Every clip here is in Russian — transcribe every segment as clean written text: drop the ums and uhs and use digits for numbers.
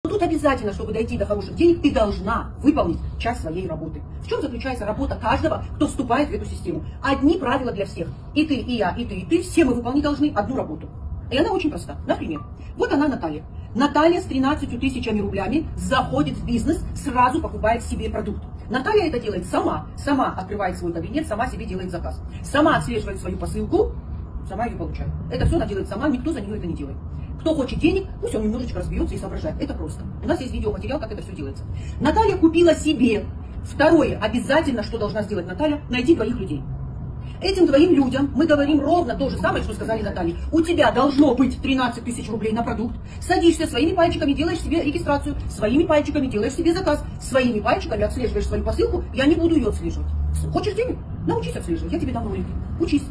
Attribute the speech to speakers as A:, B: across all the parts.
A: Но тут обязательно, чтобы дойти до хороших денег, ты должна выполнить часть своей работы. В чем заключается работа каждого, кто вступает в эту систему? Одни правила для всех. И ты, и я, и ты, и ты. Все мы выполнить должны одну работу. И она очень проста. Например, вот она Наталья. Наталья с 13 тысячами рублями заходит в бизнес, сразу покупает себе продукт. Наталья это делает сама. Сама открывает свой кабинет, сама себе делает заказ. Сама отслеживает свою посылку, сама ее получает. Это все она делает сама, никто за нее это не делает. Кто хочет денег, пусть он немножечко разберется и соображает. Это просто. У нас есть видеоматериал, как это все делается. Наталья купила себе. Второе, обязательно, что должна сделать Наталья, найти двоих людей. Этим двоим людям мы говорим ровно то же самое, что сказали Наталье. У тебя должно быть 13 тысяч рублей на продукт. Садишься своими пальчиками, делаешь себе регистрацию, своими пальчиками делаешь себе заказ, своими пальчиками отслеживаешь свою посылку. Я не буду ее отслеживать. Хочешь денег? Научись отслеживать, я тебе дам ролики. Учись.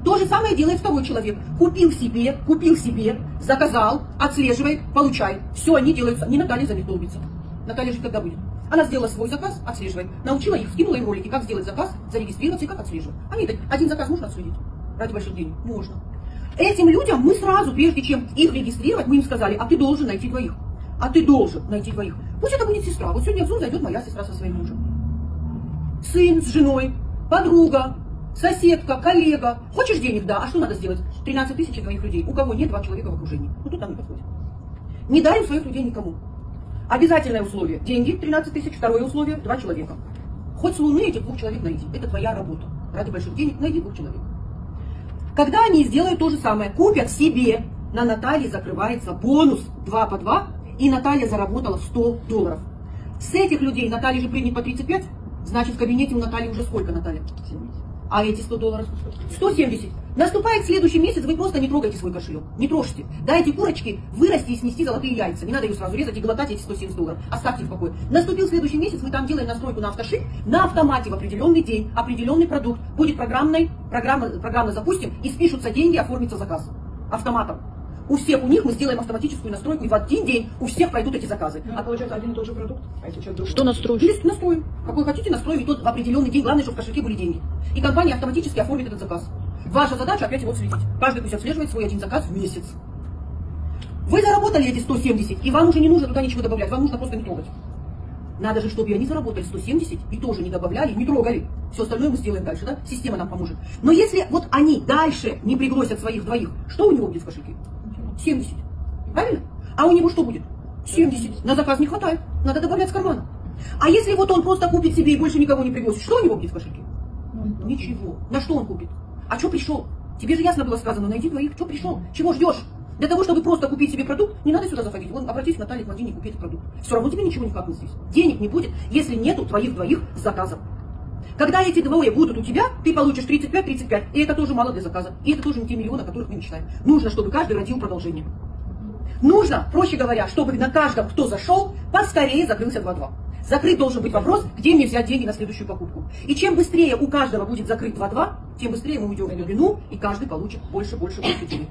A: То же самое делает второй человек. Купил себе, заказал, отслеживает, получает. Все они делают. Не Наталья за них долбится. Наталья жить когда будет? Она сделала свой заказ, отслеживает. Научила их, скинула им ролики, как сделать заказ, зарегистрироваться и как отслеживать. Они один заказ можно отследить? Ради больших денег? Можно. Этим людям мы сразу, прежде чем их регистрировать, мы им сказали, а ты должен найти двоих. А ты должен найти двоих. Пусть это будет сестра. Вот сегодня в Zoom зайдет моя сестра со своим мужем. Сын с женой, подруга, соседка, коллега. Хочешь денег? Да. А что надо сделать? 13 тысяч твоих людей. У кого нет 2 человека в окружении. Ну тут нам не подходит. Не дарим своих людей никому. Обязательное условие. Деньги 13 тысяч. Второе условие 2 человека. Хоть с Луны этих 2 человек найди. Это твоя работа. Ради больших денег найди 2 человек. Когда они сделают то же самое, купят себе, на Наталье закрывается бонус 2 по 2, и Наталья заработала $100. С этих людей Наталья же принят по 35, значит в кабинете у Натальи уже сколько, Наталья? 70. А эти $100? 170. Наступает следующий месяц, вы просто не трогайте свой кошелек. Не трожьте. Дайте курочке вырасти и снести золотые яйца. Не надо ее сразу резать и глотать эти $170. Оставьте в покое. Наступил следующий месяц, мы там делаем настройку на автошип, на автомате в определенный день, определенный продукт. Будет программно запустим, и спишутся деньги, оформится заказ. Автоматом. У всех у них мы сделаем автоматическую настройку, и в один день у всех пройдут эти заказы.
B: А получается один и тот же продукт? А если человек
A: что настроишь? Лист настроим. Какой хотите, настроим, и тот в определенный день. Главное, чтобы в кошельке были деньги. И компания автоматически оформит этот заказ. Ваша задача опять его отследить. Каждый пусть отслеживает свой один заказ в месяц. Вы заработали эти 170, и вам уже не нужно туда ничего добавлять. Вам нужно просто не трогать. Надо же, чтобы и они заработали 170 и тоже не добавляли, не трогали. Все остальное мы сделаем дальше, да? Система нам поможет. Но если вот они дальше не пригласят своих двоих, что у него будет в кошельке? 70. Правильно? А у него что будет? 70. На заказ не хватает. Надо добавлять с кармана. А если вот он просто купит себе и больше никого не пригласит, что у него будет в кошельке? Ничего. На что он купит? А что пришел? Тебе же ясно было сказано, найди двоих. Что пришел? Чего ждешь? Для того, чтобы просто купить себе продукт, не надо сюда заходить. Вон, обратись к Наталье, к Мадине, купить продукт. Все равно тебе ничего не хапнет здесь. Денег не будет, если нету твоих двоих заказов. Когда эти двое будут у тебя, ты получишь 35-35. И это тоже мало для заказа. И это тоже не те миллионы, о которых мы мечтаем. Нужно, чтобы каждый родил продолжение. Нужно, проще говоря, чтобы на каждом, кто зашел, поскорее закрылся 2-2. Закрыт должен быть вопрос, где мне взять деньги на следующую покупку. И чем быстрее у каждого будет закрыт 2-2, тем быстрее мы уйдем в глубину, и каждый получит больше денег.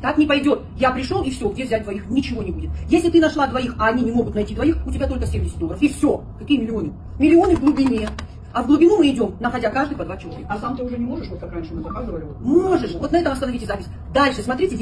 A: Так не пойдет. Я пришел, и все, где взять двоих? Ничего не будет. Если ты нашла двоих, а они не могут найти двоих, у тебя только $70. И все. Какие миллионы? Миллионы в глубине. А в глубину мы идем, находя каждый по 2 человека.
B: А сам ты уже не можешь, вот как раньше мы заказывали?
A: Можешь. Вот на этом остановите запись. Дальше, смотрите,